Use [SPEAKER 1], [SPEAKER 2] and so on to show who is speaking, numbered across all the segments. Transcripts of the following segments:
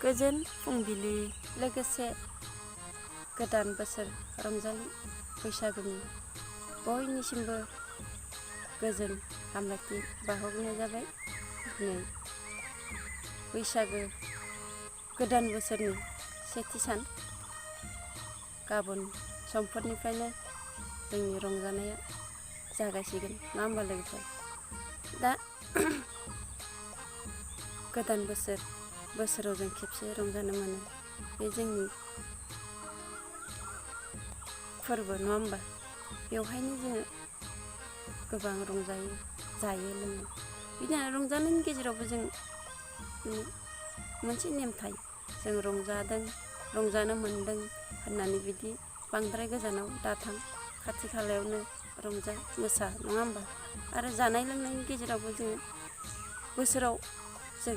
[SPEAKER 1] गोजोन फुंबिलि लोगोसे गोदान बोसोर रंजालि बैसागुनि बयनिसिमबो गोजोन हामलायथि बावहरनाय जाबाय। दिनै बैसागो गोदान बोसोरनि सेथि सान। गाबोन समफोरनिफ्रायनो जोंनि रंजानाया जागायसिगोन, नङा होमबा लोगोफोर? दा गोदान बोसोराव जों खेबसे रंजानो मोनो। बे जोंनि फोरबो, नङा होमबा? बेवहायनो जोङो गोबां रंजायो, जायो, लोङो। बिदिनो रंजानायनि गेजेरावबो जों मोनसे नेम थायो। जों रंजानो मोनदों होननानै बिदि बांद्राय गोजानाव दाथां, खाथि खालायावनो रंजा मोसा, नङा होमबा? आरो जानाय लोंनायनि गेजेरावबो जोङो बोसोराव जों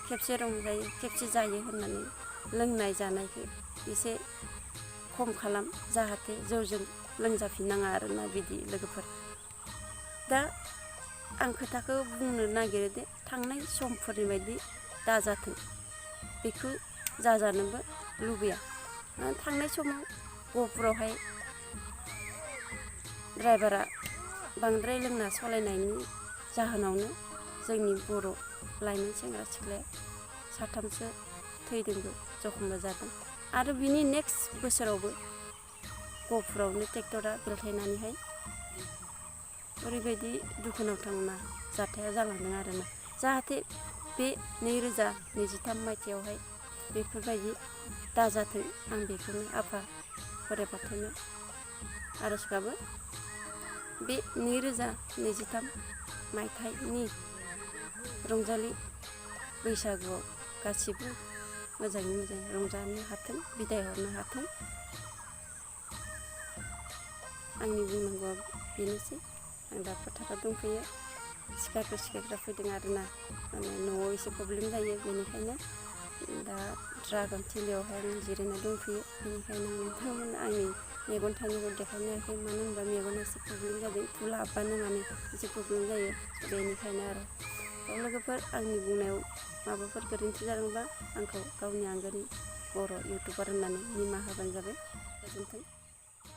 [SPEAKER 1] खेबसे रंजायो, खेबसे जायो होननानै लोंनाय जानायखौ एसे खम खालाम, जाहाथे जौजों लोंजाफिननाङा आरोना बिदि लोगोफोर। दा आं खोथाखौ बुंनो नागिरो दे थांनाय समफोरनि बायदि दाजाथों, बेखौ जाजानोबो लुबैया। थांनाय समाव गहपुरावहाय ड्राइभारा बांद्राय लोंना सालायनायनि जाहोनावनो जोंनि बर' लाइमोन सेंग्रा सिख्लाया साथामसो थैदोंबो, जखमबो जादों। आरो बिनि नेक्स्ट बोसोरावबो गहपुरावनो ट्रेक्टरा बेलथायनानैहाय ओरैबायदि दुखुनांथावना जाथाया जालांदों आरोना। जाहाथे बे 2023 मायथाइयावहाय बेफोरबायदि दाजाथों, आं बेखौनो आफा बोराइ बाथौनो आरज गाबो। बे 2023 मायथाइनि रंजालि बैसागुआव गासिबो मोजाङै मोजां रंजानो हाथों, बिदाय हरनो हाथों। आंनि बुंनांगौआ बेनोसै। आं दा फोथाराव दंफैयो, सिखायग्रा फैदों आरोना। माने न'आव एसे प्रब्लेम जायो, बेनिखायनो दा ड्रागन थिलियावहाय आं जिरायना दंफैयो। बेनिखायनो आं नोंथांमोन आंनि मेगन थाइनैखौ देखायनो हायाखै, मानो होनबा मेगना एसे प्रब्लेम जादों। धुला हाबबानो माने एसे प्रब्लेम जायो, बेनिखायनो आरो। लोगोफोर, आंनि बुंनायाव माबाफोर गोरोन्थि जादोंबा आंखौ गावनि आंगोनि बर' इउटुबार होननानै निमाहा होबानो जाबाय। गोजोन्थों।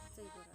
[SPEAKER 1] जय बर'।